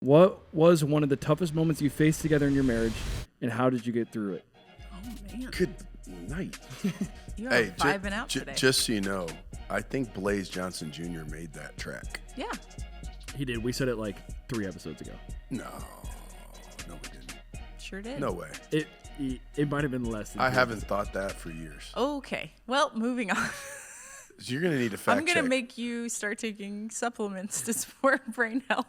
What was one of the toughest moments you faced together in your marriage, and how did you get through it? Oh, man. Good night. You are vibing out today. Just so you know, I think Blaze Johnson Jr. made that track. Yeah. He did. We said it like 3 episodes ago. No, we didn't. Sure did. No way. It might have been less than I haven't thought that for years. Okay. Well, moving on. So you're going to need a fact I'm going check. to make you start taking supplements to support brain health.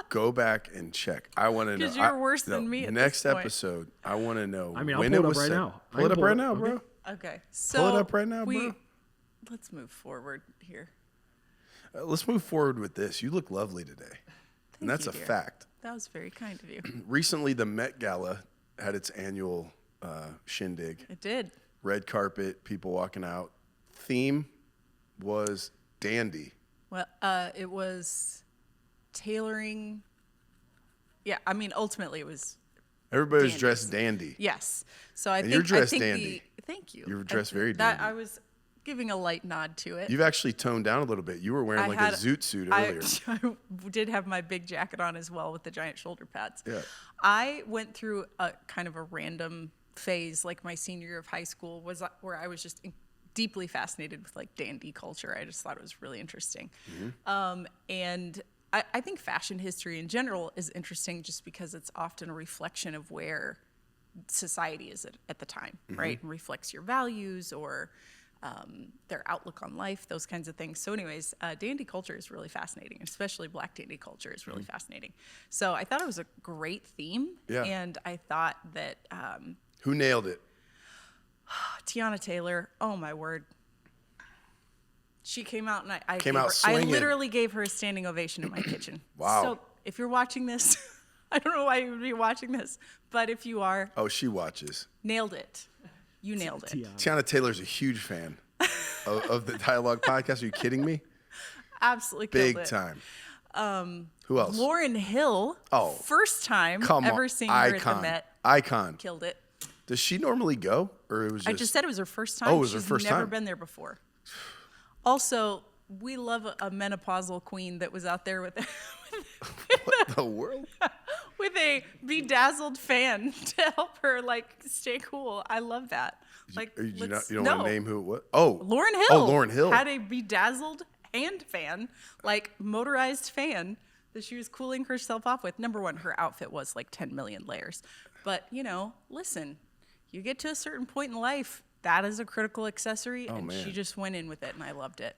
Go back and check. I want to know. Because you're worse than me at next this point. episode, I want to know I mean, when I'll it pull it was up right set. now. Pull it up right now, bro. Okay. So Pull it up right now, bro. Let's move forward here. Let's move forward with this. You look lovely today. And that's you, a dear. fact. That was very kind of you. Recently, the Met Gala had its annual shindig. It did. Red carpet, people walking out. Theme was dandy. Well, it was tailoring. Yeah, I mean, ultimately it was. Everybody was dandies. dressed dandy. Yes. So I And think you're dressed I think dandy. Thank you. You were dressed very that dandy. I was giving a light nod to it. You've actually toned down a little bit. You were wearing like a zoot suit earlier. I did have my big jacket on as well with the giant shoulder pads. Yeah. I went through a kind of a random phase, like my senior year of high school, was where I was just deeply fascinated with like dandy culture. I just thought it was really interesting. Mm-hmm. And I think fashion history in general is interesting just because it's often a reflection of where society is at the time, right? And reflects your values or their outlook on life, those kinds of things. So anyways, dandy culture is really fascinating, especially black dandy culture is really fascinating. So I thought it was a great theme. Yeah. And I thought that Who nailed it? Tiana Taylor, oh my word. She came out and I swinging. literally gave her a standing ovation in my kitchen. Wow. So if you're watching this, I don't know why you would be watching this, but if you are, Oh, she watches. nailed it. You nailed it. Tiana Taylor's a huge fan of the Dialogue podcast. Are you kidding me? Absolutely killed Big it. time. Who else? Lauryn Hill, Oh, first time Come ever on. seeing her at the Icon. Met, Icon. killed it. Does she normally go? Or it was just... I just said it was her first time. Oh, it was her She's first never time. been there before. Also, we love a menopausal queen that was out there with What the world? with a bedazzled fan to help her like stay cool. I love that. Like, You let's- don't no. want to name who it was? Oh. Lauryn Hill. Oh, Lauryn Hill. Had a bedazzled hand fan, like motorized fan that she was cooling herself off with. Number one, her outfit was like 10 million layers. But, listen, you get to a certain point in life, that is a critical accessory, and man. she just went in with it, and I loved it.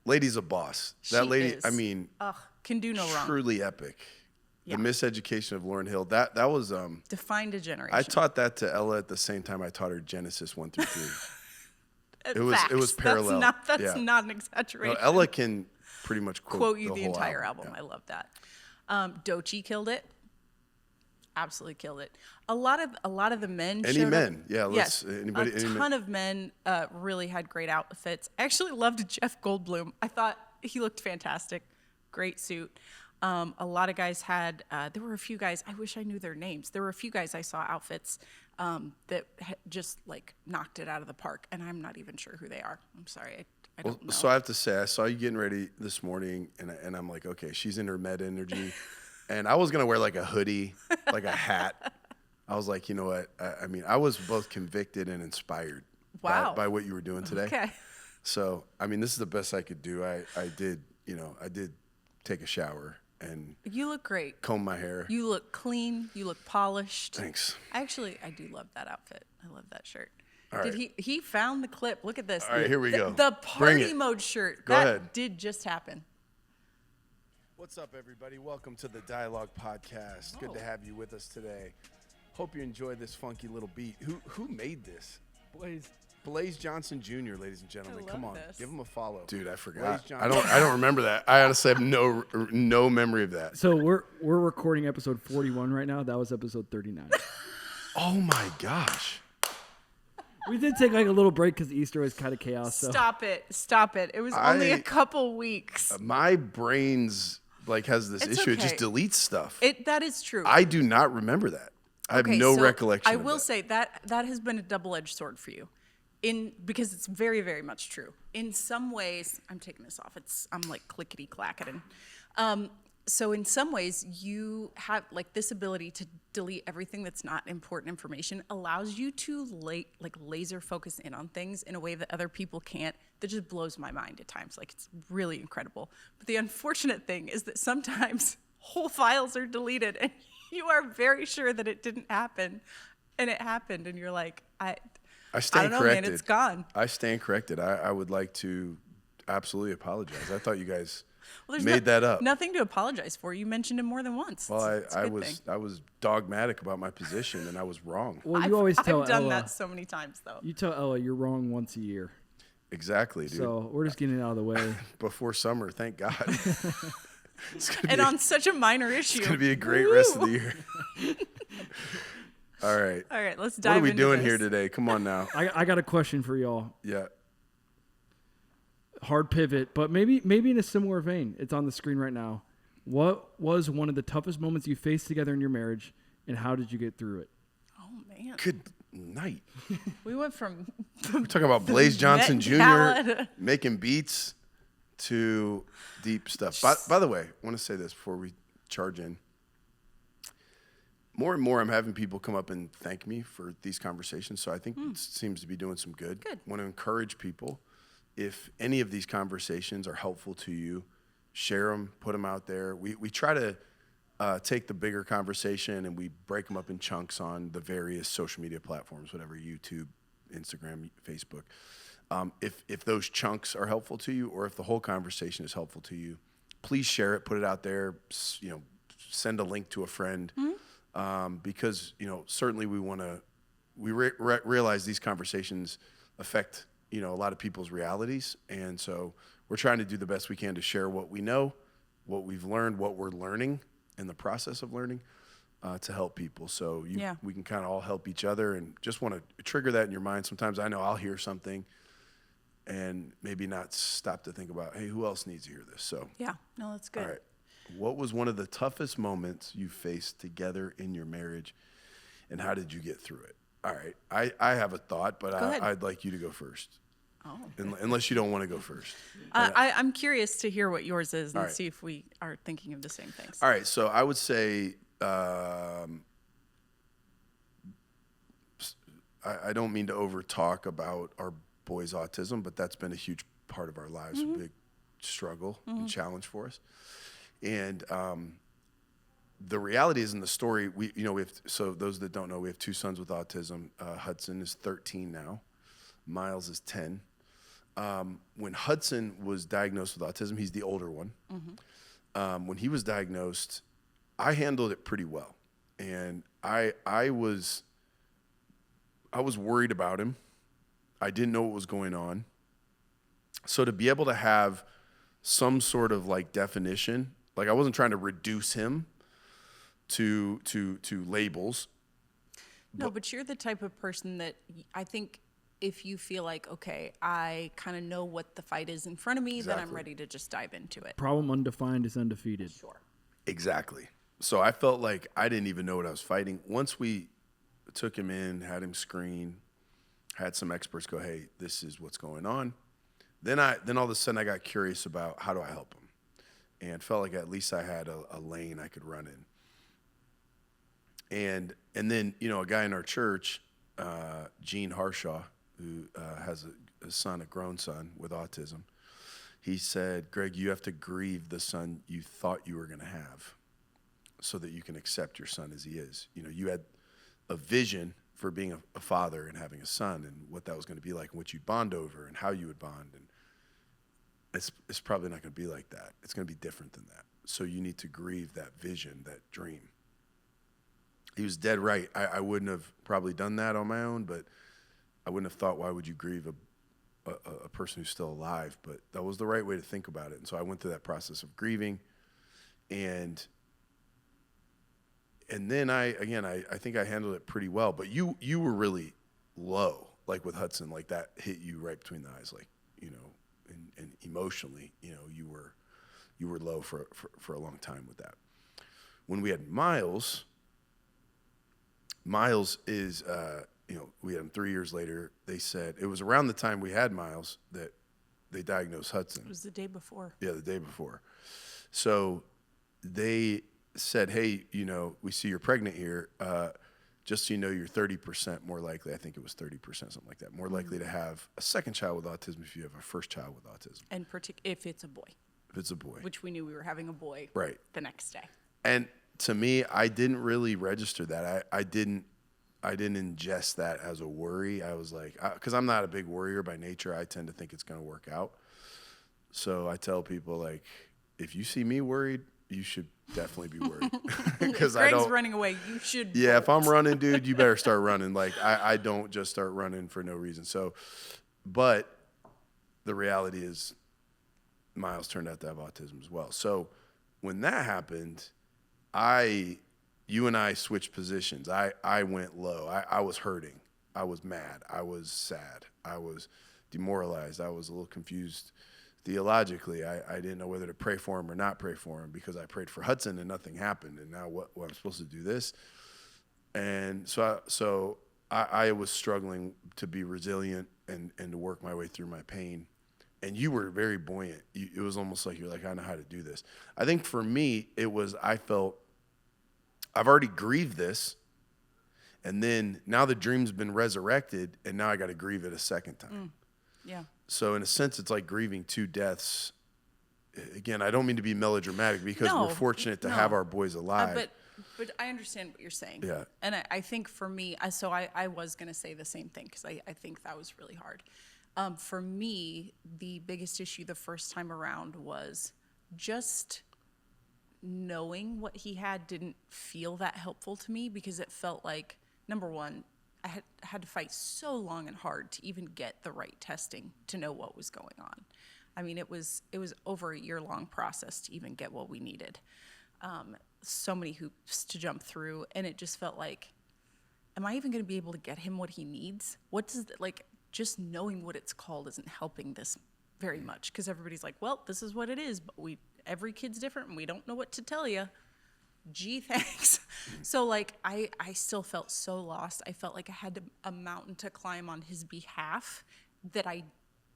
Lady's a boss. That She lady, is. I mean, Can do no wrong. truly epic. Yeah. The miseducation of Lauryn Hill. That was Defined a generation. I taught that to Ella at the same time I taught her Genesis 1 through 3. Facts. It was parallel. That's Yeah. not an No, exaggeration. Ella can pretty much quote you the whole entire album. Yeah. I love that. Doechii killed it. Absolutely killed it. A lot of the men. Any showed men? Up. Yeah. Yes. Any ton men? of men really had great outfits. I actually loved Jeff Goldblum. I thought he looked fantastic. Great suit. A lot of guys had. There were a few guys. I wish I knew their names. There were a few guys I saw outfits that just like knocked it out of the park, and I'm not even sure who they are. I'm sorry. I don't know. So I have to say, I saw you getting ready this morning, and I'm like, okay, she's in her med energy. And I was going to wear like a hoodie, like a hat. I was like, you know what? I mean, I was both convicted and inspired by what you were doing today. Okay. So, I mean, this is the best I could do. I did take a shower and You look great. comb my hair. You look clean. You look polished. Thanks. I do love that outfit. I love that shirt. All Did right. he found the clip? Look at this. All right, here we go. The Bring party it. mode shirt. Go that ahead. did just happen. What's up, everybody? Welcome to the Dialogue Podcast. Good to have you with us today. Hope you enjoy this funky little beat. Who made this? Blaze Johnson Jr., ladies and gentlemen. I Come love on, this. give him a follow. Dude, I forgot. Blaze I Johnson. don't remember that. I honestly have no memory of that. So we're recording episode 41 right now. That was episode 39. Oh my gosh. We did take like a little break because Easter was kind of chaos. So. Stop it. It was only a couple weeks. My brain's like has this It's issue. It just okay. deletes stuff. That is true. I do not remember that. I have no so recollection. I of will that. say that has been a double-edged sword for you, because it's very, very much true. In some ways, I'm taking this off. I'm like clickety clacketing. So in some ways, you have like this ability to delete everything that's not important information allows you to laser focus in on things in a way that other people can't. That just blows my mind at times. Like, it's really incredible. But the unfortunate thing is that sometimes whole files are deleted and you are very sure that it didn't happen, and it happened, and you're like, I stand don't know, corrected. man, it's gone. I stand corrected. I would like to absolutely apologize. I thought you guys Well, there's made that up. Nothing to apologize for. You mentioned him more than once. Well, It's a good thing. I was dogmatic about my position, and I was wrong. Well, you always tell I've done Ella. that so many times, though. You tell Ella you're wrong once a year. Exactly, dude. So we're just getting it out of the way. Before summer, thank God. And on such a minor issue. It's going to be a great rest of the year. All right. All right, let's dive What are we into doing this. here today? Come on now. I got a question for y'all. Yeah. Hard pivot, but maybe in a similar vein. It's on the screen right now. What was one of the toughest moments you faced together in your marriage, and how did you get through it? Oh, man. Good night. We went from We're talking about Blaze Johnson Jr. Gala. making beats to deep stuff. By the way, I want to say this before we charge in. More and more, I'm having people come up and thank me for these conversations. So I think it seems to be doing some good. Good. Want to encourage people. If any of these conversations are helpful to you, share them, put them out there. We try to take the bigger conversation and we break them up in chunks on the various social media platforms, whatever, YouTube, Instagram, Facebook. If those chunks are helpful to you, or if the whole conversation is helpful to you, please share it, put it out there, send a link to a friend. Because, certainly we realize these conversations affect, a lot of people's realities. And so we're trying to do the best we can to share what we know, what we've learned, what we're learning in the process of learning, to help people. So we can kind of all help each other, and just want to trigger that in your mind. Sometimes I know I'll hear something and maybe not stop to think about, hey, who else needs to hear this? So Yeah, no, that's good. all right. What was one of the toughest moments you faced together in your marriage, and how did you get through it? All right. I have a thought, but ahead. I'd like you to go first. Oh. Unless you don't want to go first. I'm curious to hear what yours is and All right. see if we are thinking of the same things. All right. So I would say I don't mean to over talk about our boy's autism, but that's been a huge part of our lives, a big struggle and challenge for us. And the reality is, in the story, we have, so those that don't know, we have two sons with autism. Hudson is 13 now. Miles is 10. When Hudson was diagnosed with autism, he's the older one. When he was diagnosed, I handled it pretty well. And I was worried about him. I didn't know what was going on. So to be able to have some sort of like definition, like I wasn't trying to reduce him to labels. No, but you're the type of person that I think if you feel like, okay, I kind of know what the fight is in front of me, then I'm Exactly. ready to just dive into it. Problem undefined is undefeated. Sure. Exactly. So I felt like I didn't even know what I was fighting. Once we took him in, had him screened, had some experts go, hey, this is what's going on. Then all of a sudden I got curious about how do I help him, and felt like at least I had a lane I could run in. And then, a guy in our church, Gene Harshaw, who has a son, a grown son with autism, he said, Greg, you have to grieve the son you thought you were going to have so that you can accept your son as he is. You had a vision for being a father and having a son, and what that was going to be like, and what you'd bond over, and how you would bond. And it's probably not going to be like that. It's going to be different than that. So you need to grieve that vision, that dream. He was dead right. I wouldn't have probably done that on my own, but I wouldn't have thought, why would you grieve a person who's still alive? But that was the right way to think about it. And so I went through that process of grieving. And then I think I handled it pretty well. But you were really low, like with Hudson, like that hit you right between the eyes, like, and emotionally, you were low for a long time with that. When we had Miles is, we had him 3 years later. They said it was around the time we had Miles that they diagnosed Hudson. It was the day before. Yeah, the day before. So they said, hey, you know, we see you're pregnant here. Just so you know, you're 30% more likely, I think it was 30%, something like that, more likely to have a second child with autism if you have a first child with autism. And if it's a boy. If it's a boy. Which we knew we were having a boy right. the next day. And to me, I didn't really register that. I didn't ingest that as a worry. I was like, because I'm not a big worrier by nature. I tend to think it's going to work out. So I tell people, like, if you see me worried, you should definitely be worried. Because I don't. running away. You should. Yeah, if I'm running, dude, you better start running. Like, I don't just start running for no reason. So, but the reality is, Miles turned out to have autism as well. So, when that happened, you and I switched positions. I went low. I was hurting. I was mad. I was sad. I was demoralized. I was a little confused. Theologically, I didn't know whether to pray for him or not pray for him because I prayed for Hudson and nothing happened. And now what I'm supposed to do this? And so I was struggling to be resilient and to work my way through my pain. And you were very buoyant. It was almost like you're like, I know how to do this. I think for me, I felt I've already grieved this. And then now the dream's been resurrected and now I got to grieve it a second time. Yeah. So in a sense, it's like grieving two deaths. Again, I don't mean to be melodramatic because we're fortunate to have our boys alive. But I understand what you're saying. Yeah. And I think for me, so I was going to say the same thing because I think that was really hard. For me, the biggest issue the first time around was just knowing what he had didn't feel that helpful to me because it felt like, number one, I had to fight so long and hard to even get the right testing to know what was going on. I mean, it was over a year-long process to even get what we needed. So many hoops to jump through, and it just felt like, am I even going to be able to get him what he needs? Just knowing what it's called isn't helping this very much because everybody's like, well, this is what it is, but every kid's different, and we don't know what to tell you. Gee, thanks. So like I still felt so lost. I felt like I had a mountain to climb on his behalf that I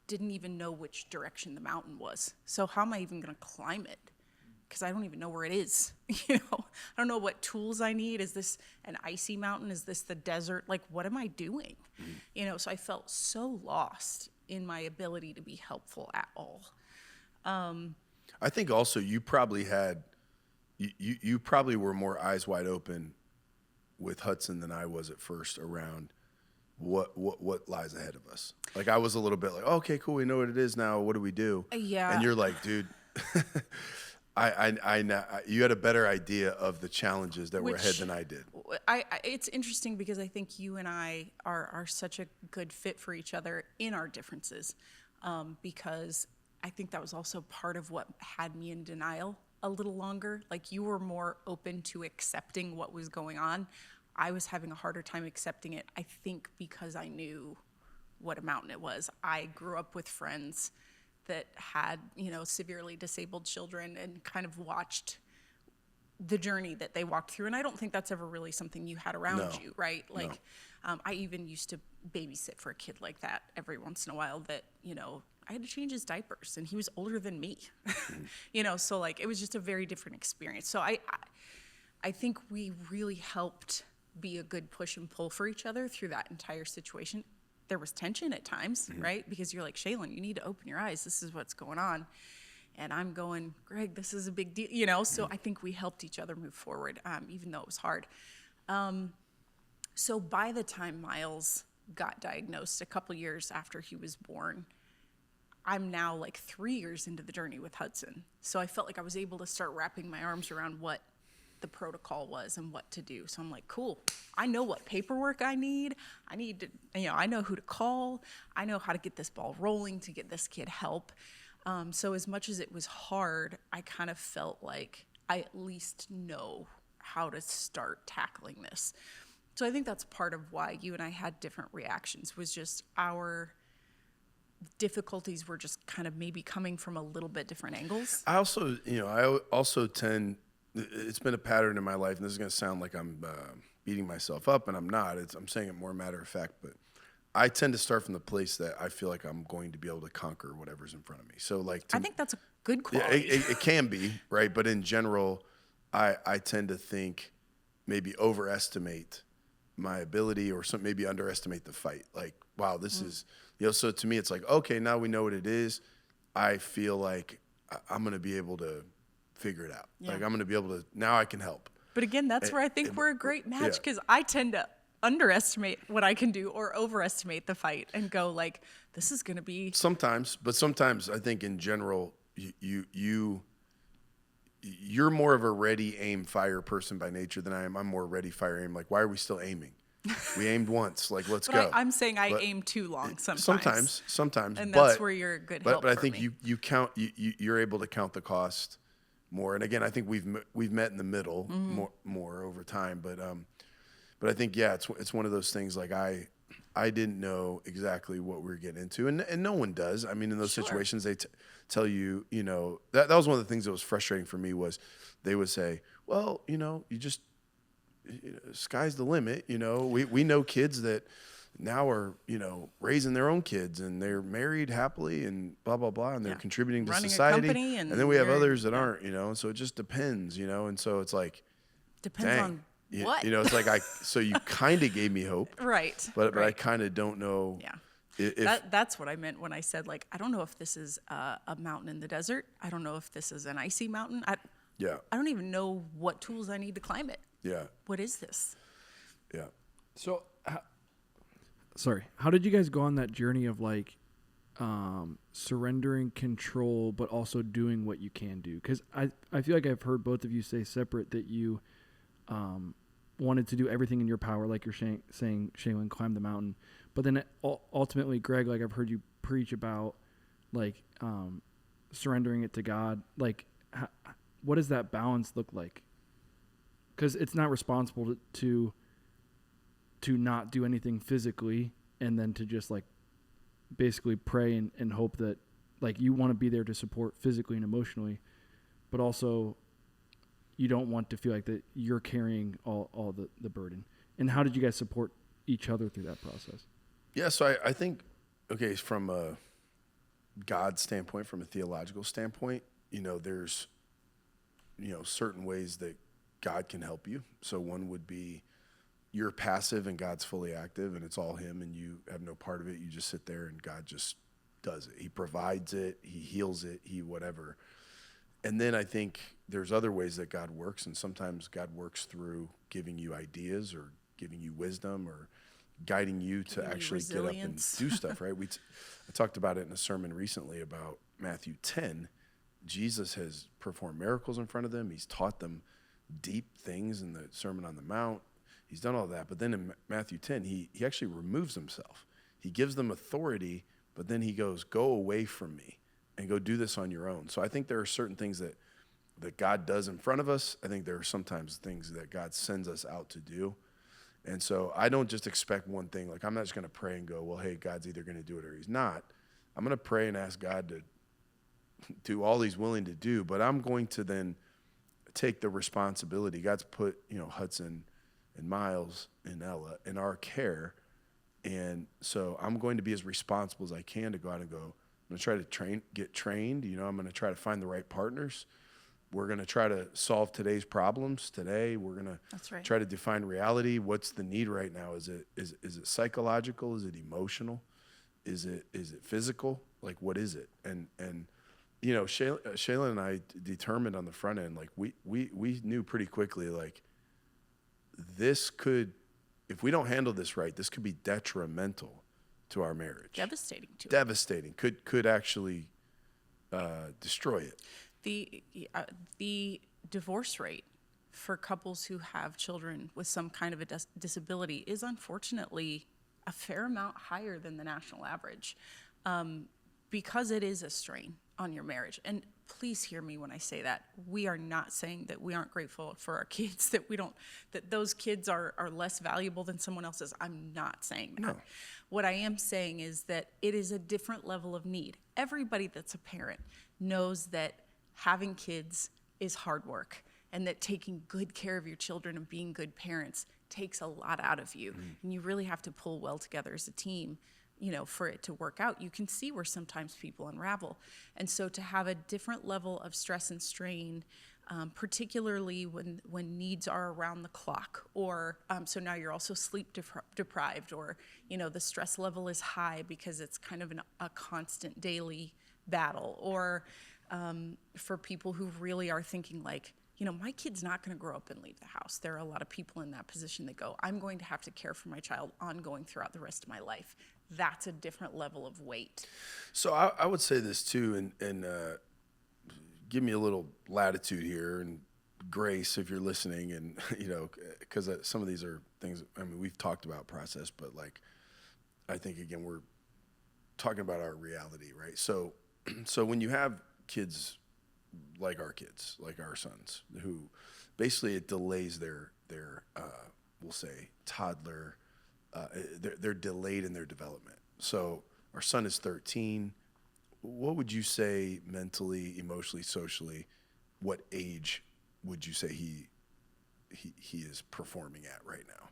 didn't even know which direction the mountain was. So how am I even going to climb it? Because I don't even know where it is. I don't know what tools I need. Is this an icy mountain? Is this the desert? Like, what am I doing? So I felt so lost in my ability to be helpful at all. I think also you probably had. You probably were more eyes wide open with Hudson than I was at first around what lies ahead of us. Like I was a little bit like, okay, cool, we know what it is now. What do we do? Yeah. And you're like, dude, you had a better idea of the challenges that were ahead than I did. It's interesting because I think you and I are such a good fit for each other in our differences, because I think that was also part of what had me in denial a little longer. Like you were more open to accepting what was going on. I was having a harder time accepting it, I think because I knew what a mountain it was. I grew up with friends that had, severely disabled children and kind of watched the journey that they walked through. And I don't think that's ever really something you had around you, right? Like, I even used to babysit for a kid like that every once in a while that, I had to change his diapers and he was older than me, so like it was just a very different experience. So I think we really helped be a good push and pull for each other through that entire situation. There was tension at times, right? Because you're like, Shaylyn, you need to open your eyes. This is what's going on. And I'm going, Greg, this is a big deal, so I think we helped each other move forward, even though it was hard. So by the time Miles got diagnosed, a couple years after he was born, I'm now like 3 years into the journey with Hudson. So I felt like I was able to start wrapping my arms around what the protocol was and what to do. So I'm like, cool, I know what paperwork I need. I need to, I know who to call. I know how to get this ball rolling to get this kid help. So as much as it was hard, I kind of felt like I at least know how to start tackling this. So I think that's part of why you and I had different reactions, was just our difficulties were just kind of maybe coming from a little bit different angles. I also tend, it's been a pattern in my life, and this is going to sound like I'm beating myself up, and I'm not. I'm saying it more matter of fact, but I tend to start from the place that I feel like I'm going to be able to conquer whatever's in front of me. So like, I think that's a good quality. Yeah, it can be, right? But in general, I tend to think maybe overestimate my ability or maybe underestimate the fight. Like, wow, this is, so to me, it's like, okay, now we know what it is. I feel like I'm going to be able to figure it out. Yeah. Like, I'm going to be able to, now I can help. But again, that's where I think we're a great match, because I tend to underestimate what I can do or overestimate the fight and go like, this is going to be. Sometimes I think in general, you're more of a ready, aim, fire person by nature than I am. I'm more ready, fire, aim. Like, why are we still aiming? We aimed once. Like, let's go. I'm saying I aim too long sometimes. Sometimes. And that's where you're a good help But I for think me. you count. You're able to count the cost more. And again, I think we've met in the middle more over time. But I think it's one of those things. Like I didn't know exactly what we were getting into, and no one does. I mean, in those situations, they tell you, that was one of the things that was frustrating for me was they would say, well, you just, sky's the limit. We know kids that now are, raising their own kids and they're married happily and blah, blah, blah. And they're contributing to Running a society. company And then we have others that aren't, and so it just depends, and so it's like, Depends on what? it's like so you kind of gave me hope. Right. But I kind of don't know. Yeah. If, That's what I meant when I said, like, I don't know if this is a mountain in the desert. I don't know if this is an icy mountain. I don't even know what tools I need to climb it. Yeah. What is this? Yeah. So, how did you guys go on that journey of like surrendering control, but also doing what you can do? Because I feel like I've heard both of you say separate that you wanted to do everything in your power, like you're saying, Shaylyn, climb the mountain. But then ultimately, Greg, like I've heard you preach about like surrendering it to God. Like, what does that balance look like? Because it's not responsible to not do anything physically and then to just like basically pray and hope that like you want to be there to support physically and emotionally, but also you don't want to feel like that you're carrying all the burden. And how did you guys support each other through that process? Yeah, so I think, okay, from a God standpoint, from a theological standpoint, there's, certain ways that God can help you. So one would be you're passive and God's fully active and it's all him and you have no part of it. You just sit there and God just does it. He provides it. He heals it. He whatever. And then I think there's other ways that God works, and sometimes God works through giving you ideas or giving you wisdom or guiding you to actually get up and do stuff, right? I talked about it in a sermon recently about Matthew 10. Jesus has performed miracles in front of them. He's taught them deep things in the Sermon on the Mount. He's done all that. But then in Matthew 10, he actually removes himself. He gives them authority, but then he goes, go away from me and go do this on your own. So I think there are certain things that God does in front of us. I think there are sometimes things that God sends us out to do. And so I don't just expect one thing. Like, I'm not just going to pray and go, well, hey, God's either going to do it or he's not. I'm going to pray and ask God to do all he's willing to do, but I'm going to then take the responsibility. God's put, Hudson and Miles and Ella in our care. And so I'm going to be as responsible as I can to go out and go, I'm going to try to get trained. I'm going to try to find the right partners. We're going to try to solve today's problems today. We're going to try to define reality. What's the need right now? Is it psychological? Is it emotional? Is it physical? Like, what is it? And Shaylyn and I determined on the front end, like we knew pretty quickly, like this could, if we don't handle this right, this could be detrimental to our marriage. Devastating to it. Devastating. Could actually destroy it. The divorce rate for couples who have children with some kind of a disability is unfortunately a fair amount higher than the national average, because it is a strain on your marriage. And please hear me when I say that. We are not saying that we aren't grateful for our kids, that those kids are less valuable than someone else's. I'm not saying that. No. What I am saying is that it is a different level of need. Everybody that's a parent knows that having kids is hard work, and that taking good care of your children and being good parents takes a lot out of you. And you really have to pull well together as a team, for it to work out. You can see where sometimes people unravel. And so to have a different level of stress and strain particularly when needs are around the clock, or so now you're also sleep deprived, or the stress level is high because it's kind of a constant daily battle, or for people who really are thinking like, my kid's not going to grow up and leave the house. There are a lot of people in that position that go, I'm going to have to care for my child ongoing throughout the rest of my life. That's a different level of weight. So I would say this too, and give me a little latitude here and grace if you're listening, and because some of these are things. I mean, we've talked about process, but like, I think again we're talking about our reality, right? So when you have kids like our kids, like our sons, who basically it delays their we'll say toddler, they're delayed in their development. So our son is 13. What would you say mentally, emotionally, socially? What age would you say he is performing at right now?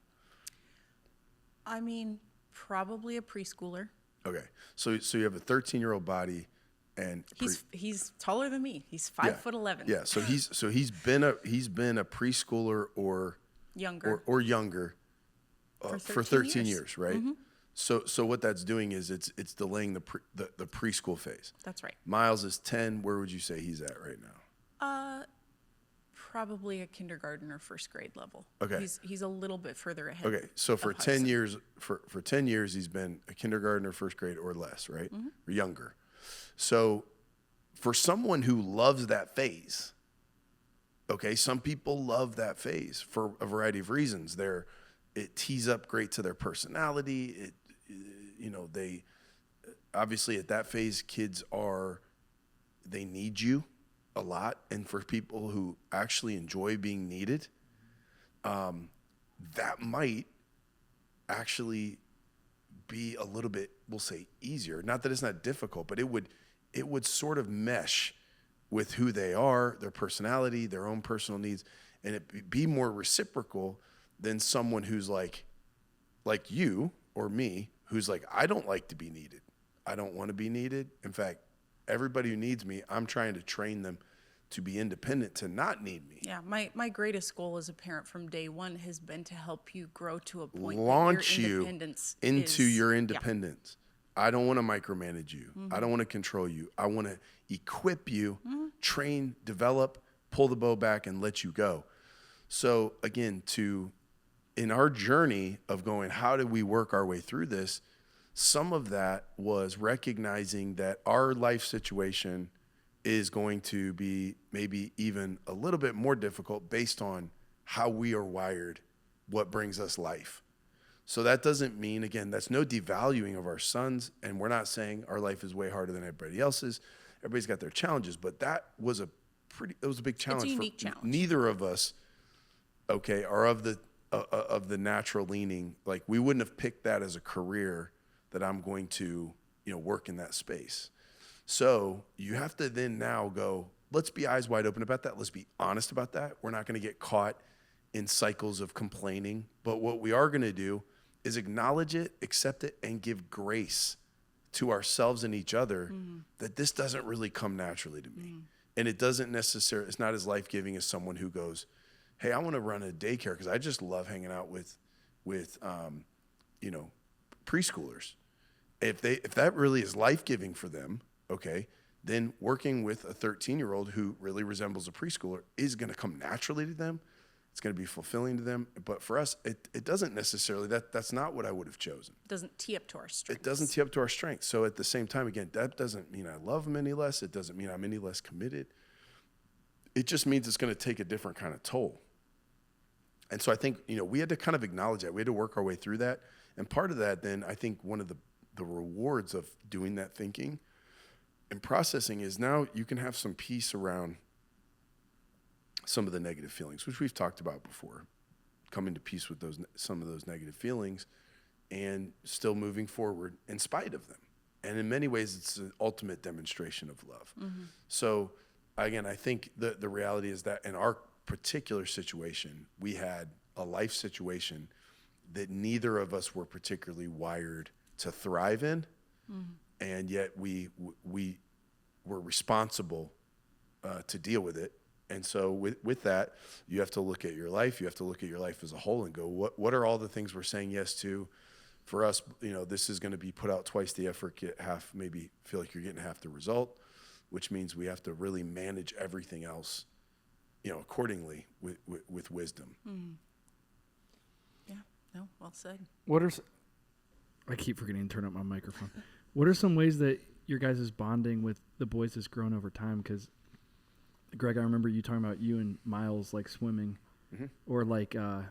I mean, probably a preschooler. Okay, so you have a 13-year-old body, and he's taller than me. He's 5'11". Yeah, so he's been a preschooler or younger or younger for 13 years, right? Mm-hmm. So what that's doing is it's delaying the preschool phase. That's right. Miles is 10. Where would you say he's at right now? Probably a kindergarten or first grade level. Okay. He's a little bit further ahead. Okay, so for 10 years, for 10 years, he's been a kindergarten or first grade or less, right? Mm-hmm. Or younger. So for someone who loves that phase, okay, some people love that phase for a variety of reasons. It tees up great to their personality. They obviously at that phase, kids they need you a lot. And for people who actually enjoy being needed, that might actually be a little bit, we'll say, easier. Not that it's not difficult, but it would sort of mesh with who they are, their personality, their own personal needs, and it be more reciprocal than someone who's like you or me, who's like, I don't like to be needed. I don't want to be needed. In fact, everybody who needs me, I'm trying to train them to be independent, to not need me. Yeah, my greatest goal as a parent from day one has been to help you grow to a point Launch where your you independence into your yeah. independence. I don't want to micromanage you. I don't want to control you. I want to equip you, train, develop, pull the bow back, and let you go. So again, in our journey of going, how did we work our way through this? Some of that was recognizing that our life situation is going to be maybe even a little bit more difficult based on how we are wired, what brings us life. So that doesn't mean, again, that's no devaluing of our sons, and we're not saying our life is way harder than everybody else's. Everybody's got their challenges, but that was a big challenge. It's a unique challenge. Neither of us, okay, are of the natural leaning. Like, we wouldn't have picked that as a career that I'm going to, work in that space. So you have to then now go, let's be eyes wide open about that. Let's be honest about that. We're not going to get caught in cycles of complaining, but what we are going to do is acknowledge it, accept it, and give grace to ourselves and each other that this doesn't really come naturally to me. And it doesn't necessarily, it's not as life-giving as someone who goes, hey, I want to run a daycare because I just love hanging out with preschoolers. If that really is life-giving for them, okay, then working with a 13-year-old who really resembles a preschooler is going to come naturally to them. It's going to be fulfilling to them. But for us, it doesn't necessarily, that's not what I would have chosen. It doesn't tee up to our strengths. It doesn't tee up to our strengths. So at the same time, again, that doesn't mean I love them any less. It doesn't mean I'm any less committed. It just means it's going to take a different kind of toll. And so I think, we had to kind of acknowledge that. We had to work our way through that. And part of that, then, I think one of the rewards of doing that thinking and processing is now you can have some peace around some of the negative feelings, which we've talked about before, coming to peace with some of those negative feelings and still moving forward in spite of them. And in many ways, it's an ultimate demonstration of love. Mm-hmm. So again, I think the reality is that in our particular situation, we had a life situation that neither of us were particularly wired to thrive in. Mm-hmm. And yet we were responsible to deal with it And so with that, you have to look at your life. You have to look at your life as a whole and go, what are all the things we're saying yes to? For us, this is going to be put out twice the effort, get half, maybe feel like you're getting half the result, which means we have to really manage everything else, accordingly with wisdom. Yeah, no, well said. I keep forgetting to turn up my microphone. What are some ways that your guys' bonding with the boys has grown over time? Because Greg, I remember you talking about you and Miles like swimming, or like, and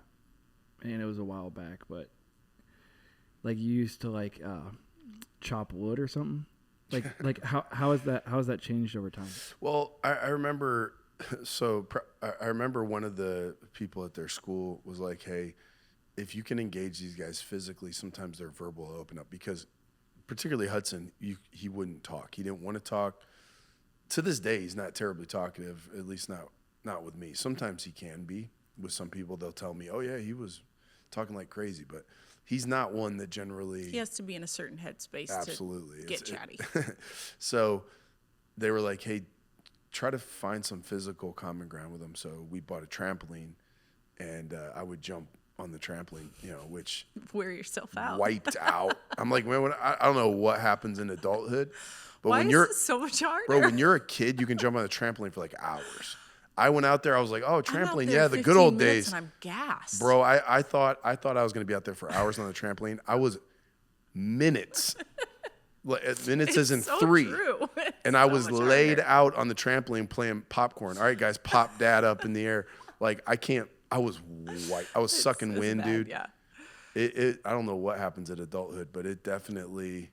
it was a while back, but like you used to like chop wood or something. Like how has that changed over time? Well, I remember. So I remember one of the people at their school was like, "Hey, if you can engage these guys physically, sometimes their verbal will open up." Because particularly Hudson, he wouldn't talk. He didn't want to talk. To this day, he's not terribly talkative, at least not with me. Sometimes he can be. With some people, they'll tell me, "Oh yeah, he was talking like crazy," but he's not one that generally. He has to be in a certain headspace Absolutely. to get chatty. So they were like, "Hey, try to find some physical common ground with him." So we bought a trampoline, and I would jump on the trampoline, which wear yourself out. Wiped out. I'm like, man, I don't know what happens in adulthood. But Why when is you're this so much harder? Bro, when you're a kid, you can jump on the trampoline for like hours. I went out there, I was like, oh, I'm out trampoline, there yeah, the good old 15 minutes days. and I'm gassed. Bro, I thought I was gonna be out there for hours on the trampoline. I was minutes. Minutes as in so 3. True. And I was laid out on the trampoline playing popcorn. All right, guys, pop dad up in the air. Like I was white. I was sucking wind, bad, dude. Yeah. I don't know what happens at adulthood, but it definitely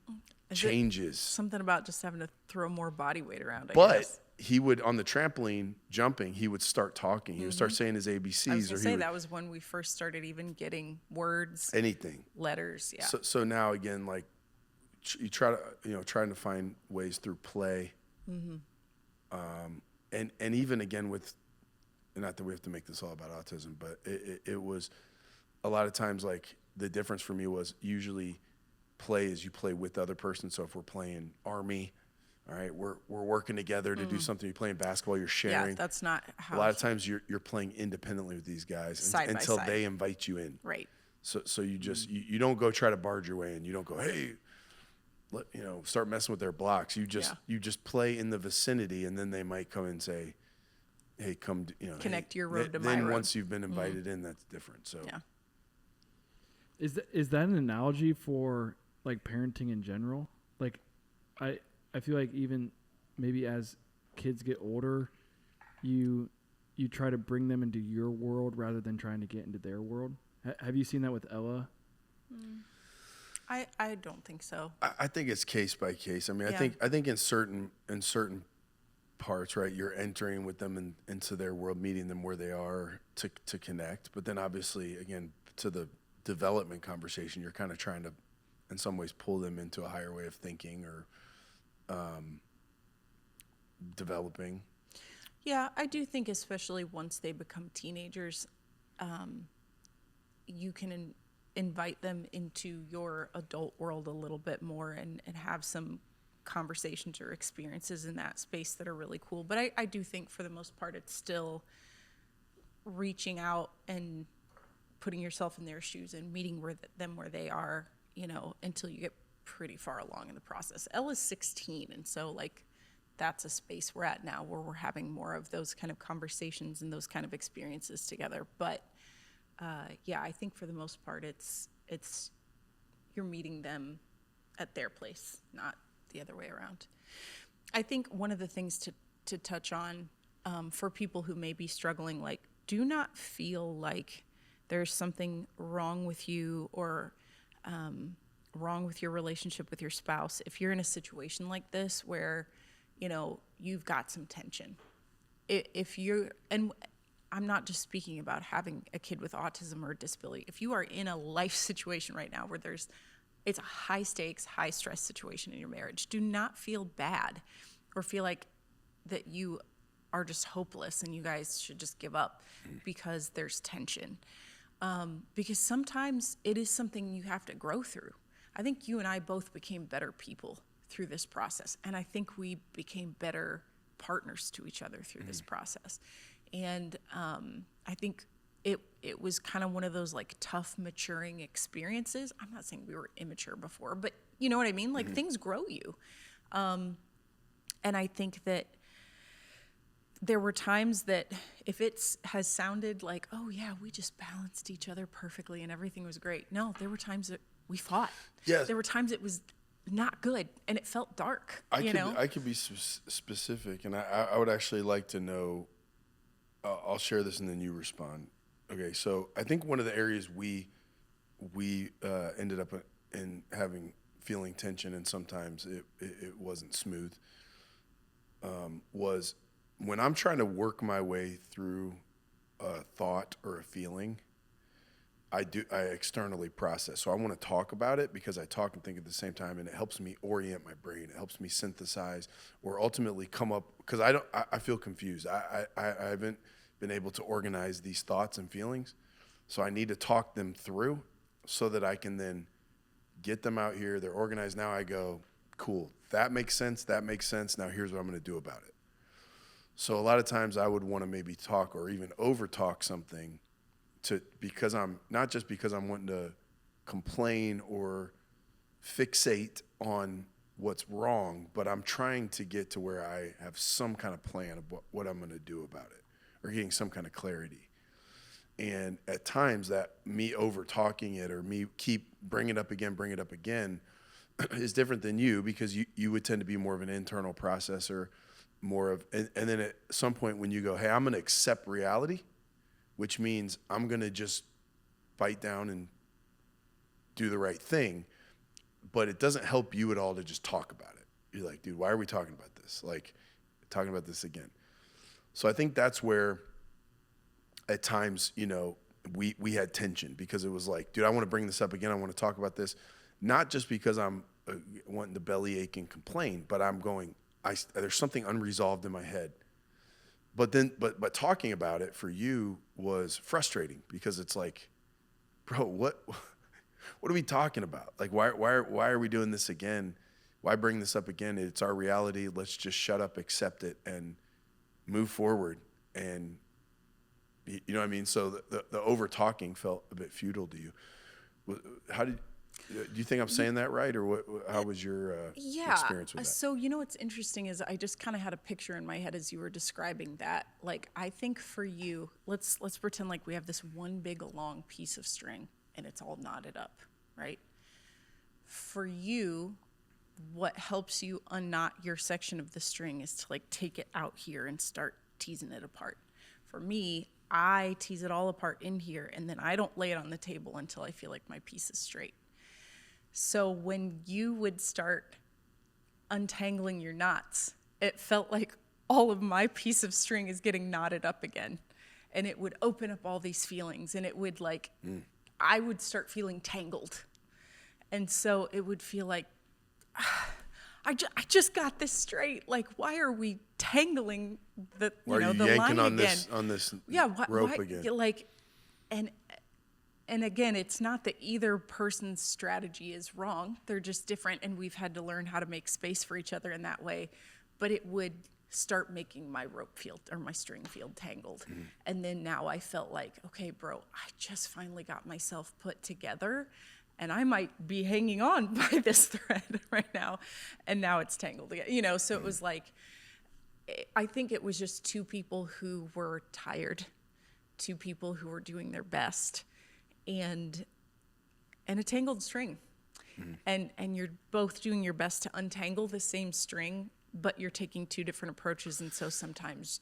changes. Something about just having to throw more body weight around, I But guess. he would, on the trampoline, jumping, he would start talking. He would start saying his ABCs. I was going to say, that was when we first started even getting words, anything. letters, yeah. So now, again, like, you try to, trying to find ways through play. And even, again, with, not that we have to make this all about autism, but it was a lot of times, like, the difference for me was usually play is you play with the other person. So if we're playing Army, all right, we're working together to do something. You're playing basketball, you're sharing. Yeah, that's not how. A lot of times you're playing independently with these guys Side by until side. they invite you in. Right. So you just you don't go try to barge your way in. You don't go, hey, start messing with their blocks. You just play in the vicinity, and then they might come and say, hey, come, Connect hey, your road to my then road. once you've been invited in, that's different. So Yeah. Is that an analogy for like parenting in general? Like, I feel like even maybe as kids get older, you try to bring them into your world rather than trying to get into their world. Have you seen that with Ella? I don't think so. I think it's case by case. I mean, Yeah. I think in certain parts, right, you're entering with them into their world, meeting them where they are to connect. But then obviously, again, to the development conversation, you're kind of trying to, in some ways, pull them into a higher way of thinking or developing. Yeah, I do think especially once they become teenagers, you can invite them into your adult world a little bit more and have some conversations or experiences in that space that are really cool. But I do think for the most part, it's still reaching out and putting yourself in their shoes and meeting them where they are, until you get pretty far along in the process. Ella's 16, and so like that's a space we're at now where we're having more of those kind of conversations and those kind of experiences together. But yeah, I think for the most part, it's you're meeting them at their place, not the other way around. I think one of the things to touch on for people who may be struggling, like, do not feel like there's something wrong with you or wrong with your relationship with your spouse if you're in a situation like this where you've got some tension. And I'm not just speaking about having a kid with autism or a disability. If you are in a life situation right now where it's a high stakes, high stress situation in your marriage, do not feel bad or feel like that you are just hopeless and you guys should just give up because there's tension. Because sometimes it is something you have to grow through. I think you and I both became better people through this process. And I think we became better partners to each other through this process. And I think it was kind of one of those like tough maturing experiences. I'm not saying we were immature before, but you know what I mean? Like things grow you. And I think that there were times that if it has sounded like, oh yeah, we just balanced each other perfectly and everything was great. No, there were times that we fought. Yes. There were times it was not good and it felt dark. I could be specific, and I would actually like to know. I'll share this and then you respond. Okay, so I think one of the areas we ended up in feeling tension, and sometimes it wasn't smooth, was when I'm trying to work my way through a thought or a feeling. I externally process. So I want to talk about it because I talk and think at the same time, and it helps me orient my brain. It helps me synthesize or ultimately come up, because I feel confused. I haven't been able to organize these thoughts and feelings. So I need to talk them through so that I can then get them out here. They're organized. Now I go, cool, that makes sense. That makes sense. Now here's what I'm going to do about it. So a lot of times I would want to maybe talk or even over talk something because I'm not just because I'm wanting to complain or fixate on what's wrong, but I'm trying to get to where I have some kind of plan of what I'm going to do about it, or getting some kind of clarity. And at times that me over talking it or me keep bring it up again is different than you, because you would tend to be more of an internal processor, more of, and then at some point when you go, hey, I'm going to accept reality, which means I'm going to just bite down and do the right thing. But it doesn't help you at all to just talk about it. You're like, dude, why are we talking about this? Like, talking about this again. So I think that's where at times, we had tension, because it was like, dude, I want to bring this up again. I want to talk about this. Not just because I'm wanting to bellyache and complain, but I'm going, there's something unresolved in my head. But talking about it for you was frustrating, because it's like, bro, what are we talking about? Like, why are we doing this again? Why bring this up again? It's our reality. Let's just shut up, accept it, and move forward. And you know what I mean? So the over talking felt a bit futile to you. Do you think I'm saying that right, or what? How was your experience with that? So what's interesting is I just kind of had a picture in my head as you were describing that. Like, I think for you, let's pretend like we have this one big long piece of string and it's all knotted up, right? For you, what helps you unknot your section of the string is to like take it out here and start teasing it apart. For me, I tease it all apart in here, and then I don't lay it on the table until I feel like my piece is straight. So when you would start untangling your knots, it felt like all of my piece of string is getting knotted up again. And it would open up all these feelings, and it would I would start feeling tangled. And so it would feel like, I just got this straight. Like, why are we tangling the line yanking on again? on this why, rope again? Like, and again, it's not that either person's strategy is wrong. They're just different, and we've had to learn how to make space for each other in that way. But it would start making my rope field or my string field tangled. Mm-hmm. And then now I felt like, okay, bro, I just finally got myself put together, and I might be hanging on by this thread right now, and now it's tangled again. So it was like, I think it was just two people who were tired, two people who were doing their best, and a tangled string. Mm-hmm. And you're both doing your best to untangle the same string, but you're taking two different approaches, and so sometimes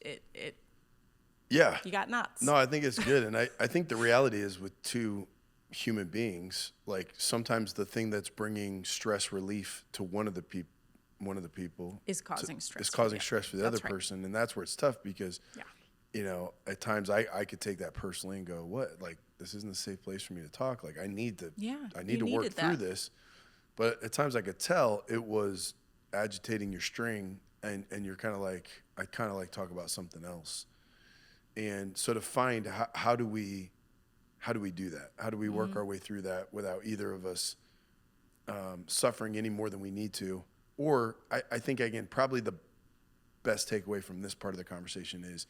you got knots. No, I think it's good. And I think the reality is, with two human beings, like, sometimes the thing that's bringing stress relief to one of the people is causing stress. Is causing stress for the other person, and that's where it's tough, because at times I could take that personally and go, what? Like, this isn't a safe place for me to talk. Like, I need to work through this. But at times I could tell it was agitating your string, and you're kind of like, I kind of like talk about something else. And so to find how do we do that? How do we work our way through that without either of us suffering any more than we need to? Or I think, again, probably the best takeaway from this part of the conversation is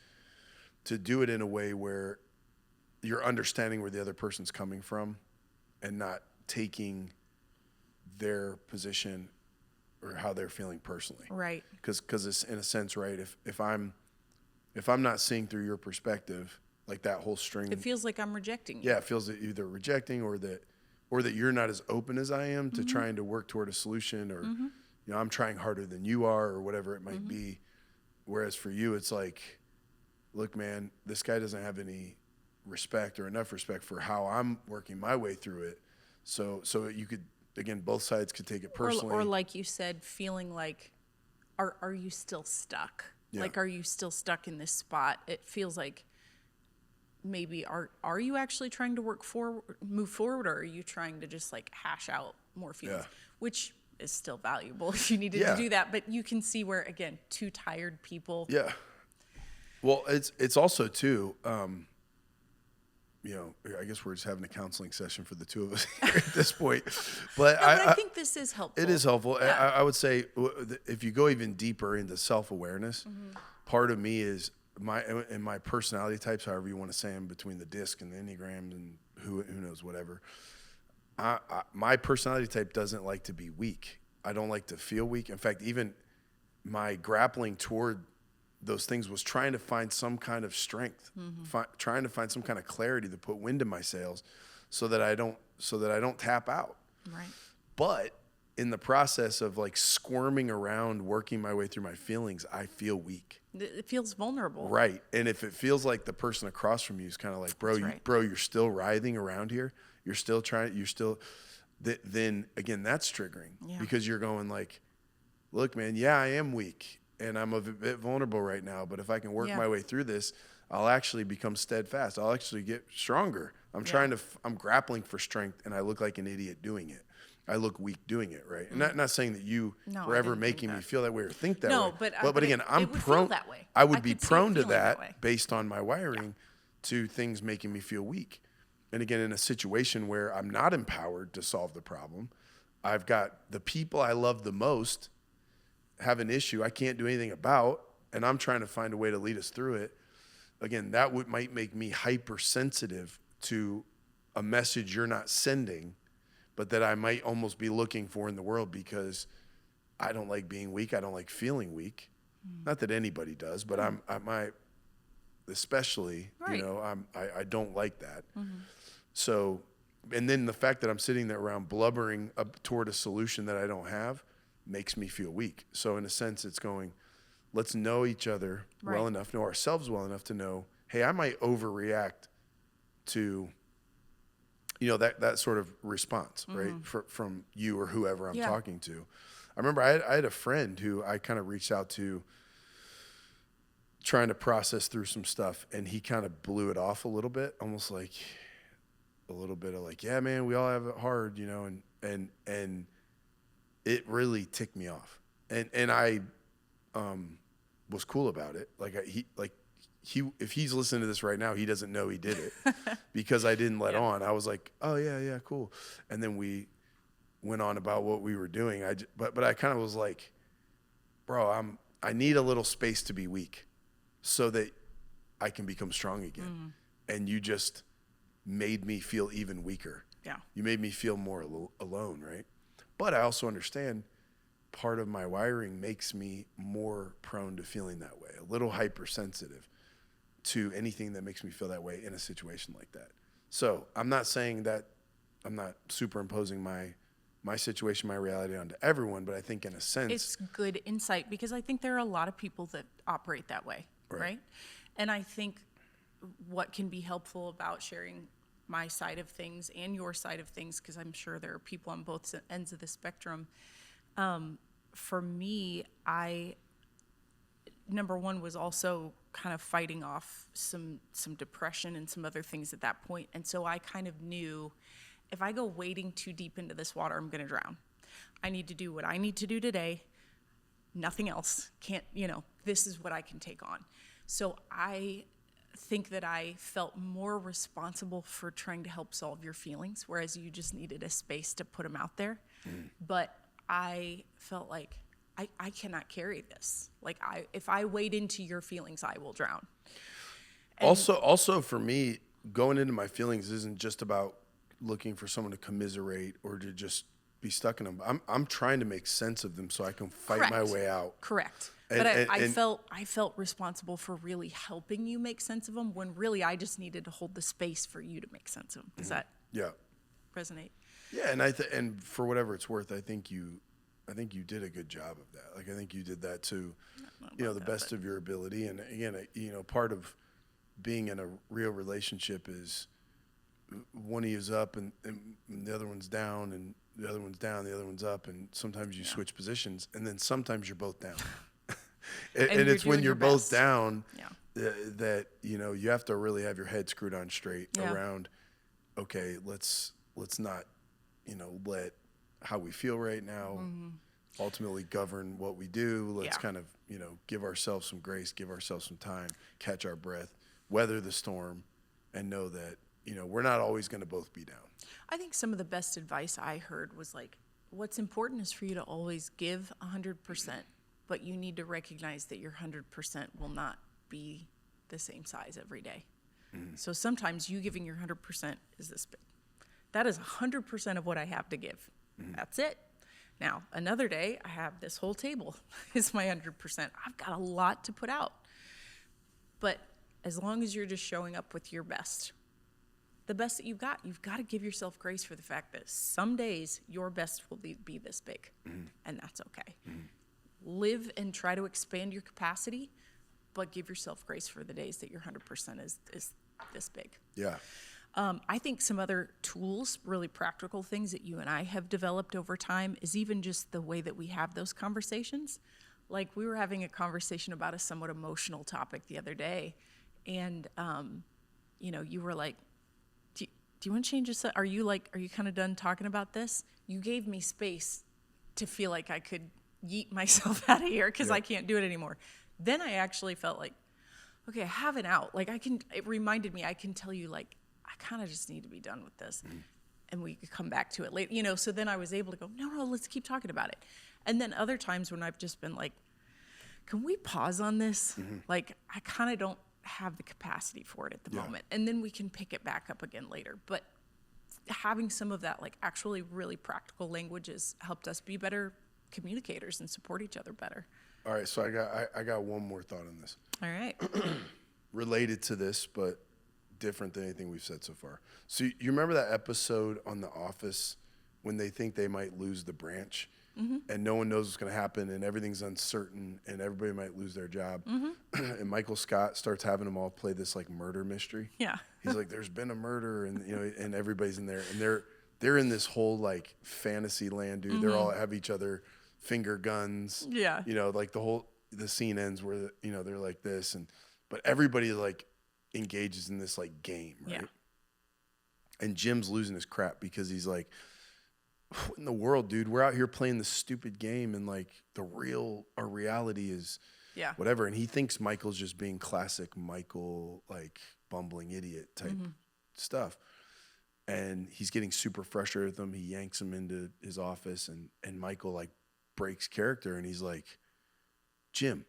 to do it in a way where you're understanding where the other person's coming from and not taking their position or how they're feeling personally. Right. Because it's in a sense, right? If I'm not seeing through your perspective, like that whole string, It feels like I'm rejecting you. yeah, it feels that either rejecting or that you're not as open as I am to trying to work toward a solution, or you know, I'm trying harder than you are, or whatever it might be. Whereas for you, it's like, look, man, this guy doesn't have any respect or enough respect for how I'm working my way through it. So you could, again, both sides could take it personally. Or like you said, feeling like, are you still stuck? Yeah. Like, are you still stuck in this spot? It feels like maybe are you actually trying to move forward, or are you trying to just like hash out more feelings? Yeah. Which is still valuable if you needed to do that. But you can see where, again, two tired people. Yeah. Well, it's also too, you know, I guess we're just having a counseling session for the two of us here at this point. But, I think this is helpful. It is helpful. Yeah. I would say if you go even deeper into self-awareness, part of me is my personality types, however you want to say them, between the DISC and the Enneagram and who knows, whatever. My personality type doesn't like to be weak. I don't like to feel weak. In fact, even my grappling toward those things was trying to find some kind of strength, trying to find some kind of clarity to put wind in my sails so that I don't tap out. Right. But in the process of like squirming around, working my way through my feelings, I feel weak. It feels vulnerable. Right. And if it feels like the person across from you is kind of like, bro, you're still writhing around here. Then again, that's triggering because you're going like, look, man, yeah, I am weak and I'm a bit vulnerable right now, but if I can work my way through this, I'll actually become steadfast. I'll actually get stronger. I'm grappling for strength, and I look like an idiot doing it. I look weak doing it, right? And not saying that you were ever making me feel that way or think that way. No, but again, I'm prone that way. I would be prone to that based on my wiring to things making me feel weak. And again, in a situation where I'm not empowered to solve the problem, I've got the people I love the most have an issue I can't do anything about, and I'm trying to find a way to lead us through it. Again, that might make me hypersensitive to a message you're not sending, but that I might almost be looking for in the world because I don't like being weak. I don't like feeling weak. Not that anybody does, but especially, you know, I don't like that. So, and then the fact that I'm sitting there around blubbering up toward a solution that I don't have makes me feel weak. So in a sense, it's going, let's know each other well enough, know ourselves well enough to know, hey, I might overreact to, you know, that sort of response, right? From you or whoever I'm talking to. I remember I had a friend who I kind of reached out to trying to process through some stuff, and he kind of blew it off a little bit, almost like a little bit of like, yeah, man, we all have it hard, you know, and it really ticked me off. And I was cool about it. If he's listening to this right now, he doesn't know he did it because I didn't let on. I was like, oh yeah, cool. And then we went on about what we were doing. But I kind of was like, bro, I need a little space to be weak so that I can become strong again. And you just made me feel even weaker. Yeah. You made me feel more alone, right? But I also understand part of my wiring makes me more prone to feeling that way, a little hypersensitive to anything that makes me feel that way in a situation like that. So I'm not saying that I'm not superimposing my situation, my reality onto everyone, but I think in a sense it's good insight because I think there are a lot of people that operate that way, right? And I think what can be helpful about sharing my side of things and your side of things, because I'm sure there are people on both ends of the spectrum. For me, number one was also kind of fighting off some depression and some other things at that point. And so I kind of knew if I go wading too deep into this water, I'm going to drown. I need to do what I need to do today. Nothing else. This is what I can take on. So I think that I felt more responsible for trying to help solve your feelings, whereas you just needed a space to put them out there. But I felt like I cannot carry this. Like if I wade into your feelings, I will drown. And Also for me, going into my feelings isn't just about looking for someone to commiserate or to just be stuck in them. I'm trying to make sense of them so I can fight my Correct. way out. Correct. And- But and- I and- felt responsible for really helping you make sense of them when really I just needed to hold the space for you to make sense of them. Does that Yeah. resonate? Yeah, and for whatever it's worth, I think you did a good job of that. Like I think you did that to, the best of your ability. And again, part of being in a real relationship is one of you's up and the other one's down, and the other one's down, the other one's up, and sometimes you switch positions, and then sometimes you're both down. and it's when doing you're your both best. down Yeah. that you have to really have your head screwed on straight Yeah. around. Okay, let's not let how we feel right now ultimately govern what we do. Let's Yeah. kind of give ourselves some grace, give ourselves some time, catch our breath, weather the storm, and know that we're not always going to both be down. I think some of the best advice I heard was like, what's important is for you to always give 100%, but you need to recognize that your 100% will not be the same size every day. So sometimes you giving your 100% is this big. That is 100% of what I have to give. That's it. Now, another day, I have this whole table is my 100%. I've got a lot to put out. But as long as you're just showing up with your best, the best that you've got to give yourself grace for the fact that some days your best will be this big, and that's okay. Live and try to expand your capacity, but give yourself grace for the days that your 100% is this big. Yeah. I think some other tools, really practical things that you and I have developed over time is even just the way that we have those conversations. Like we were having a conversation about a somewhat emotional topic the other day, and you were like, do you want to change this? Are you kind of done talking about this? You gave me space to feel like I could yeet myself out of here because I can't do it anymore. Then I actually felt like, okay, I have an out. Like it reminded me, I can tell you like, I kind of just need to be done with this. And we could come back to it later, so then I was able to go, no, let's keep talking about it. And then other times when I've just been like, can we pause on this? Like, I kind of don't have the capacity for it at the moment. And then we can pick it back up again later. But having some of that, like, actually really practical language has helped us be better communicators and support each other better. All right, so I got one more thought on this. All right. Related to this, but different than anything we've said so far. So you remember that episode on The Office when they think they might lose the branch and no one knows what's going to happen and everything's uncertain and everybody might lose their job. And Michael Scott starts having them all play this like murder mystery. Yeah. He's like, there's been a murder and and everybody's in there and they're in this whole like fantasy land, dude. They're all have each other finger guns. Yeah. Like the scene ends where they're like this but everybody like engages in this like game, right? Yeah. And Jim's losing his crap because he's like, what in the world, dude? We're out here playing this stupid game and like our reality is whatever. And he thinks Michael's just being classic Michael, like bumbling idiot type stuff. And he's getting super frustrated with him. He yanks him into his office and Michael like breaks character and he's like, Jim,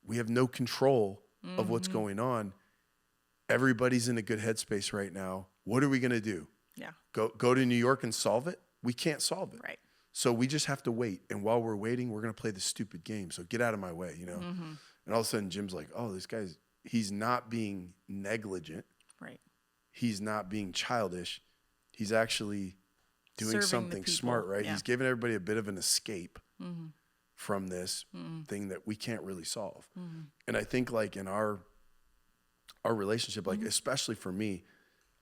we have no control of what's going on. Everybody's in a good headspace right now. What are we going to do? Yeah. Go to New York and solve it? We can't solve it. Right. So we just have to wait. And while we're waiting, we're going to play this stupid game. So get out of my way, And all of a sudden Jim's like, oh, this guy's, he's not being negligent. Right. He's not being childish. He's actually doing Serving something the people. smart, right? Yeah. He's giving everybody a bit of an escape from this thing that we can't really solve. And I think like in our relationship, like especially for me,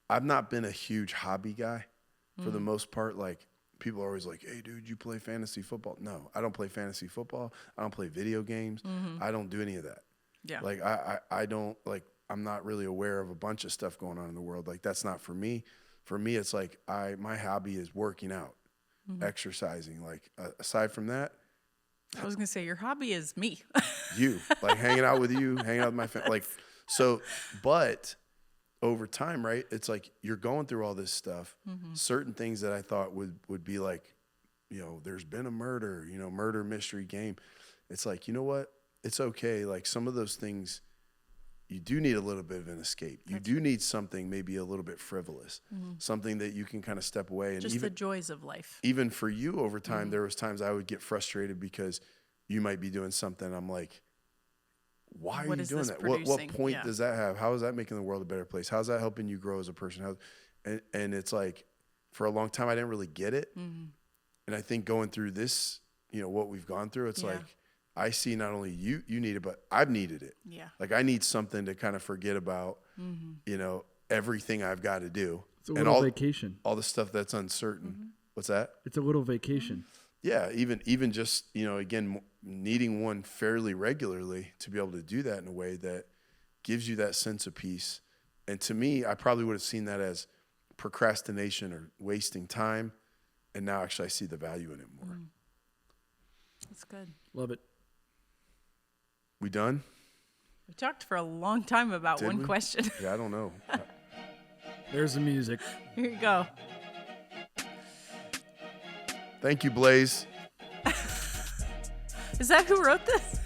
I've not been a huge hobby guy for the most part. Like people are always like, hey dude, you play fantasy football? No, I don't play fantasy football. I don't play video games. I don't do any of that. Yeah. Like I don't like, I'm not really aware of a bunch of stuff going on in the world. Like that's not for me. For me, it's like my hobby is working out, exercising. Like aside from that, I was going to say your hobby is me. like hanging out with you, hanging out with my family. Like, so, but over time, right? It's like you're going through all this stuff. Certain things that I thought would be like, there's been a murder, murder mystery game. It's like, you know what? It's okay. Like some of those things, you do need a little bit of an escape. You do need something maybe a little bit frivolous, something that you can kind of step away. And Just even the joys of life. even for you over time, there was times I would get frustrated because you might be doing something. I'm like, why are What you is doing this that? What producing? point Yeah. does that have? How is that making the world a better place? How's that helping you grow as a person? And it's like, for a long time, I didn't really get it. And I think going through this, what we've gone through, it's like, I see not only you need it, but I've needed it. Yeah. Like I need something to kind of forget about, everything I've got to do. It's a little vacation. All the stuff that's uncertain. What's that? It's a little vacation. Yeah. Even just, again, needing one fairly regularly to be able to do that in a way that gives you that sense of peace. And to me, I probably would have seen that as procrastination or wasting time. And now actually I see the value in it more. That's good. Love it. We done? We talked for a long time about Did one we? question. Yeah, I don't know. There's the music. Here you go. Thank you, Blaze. Is that who wrote this?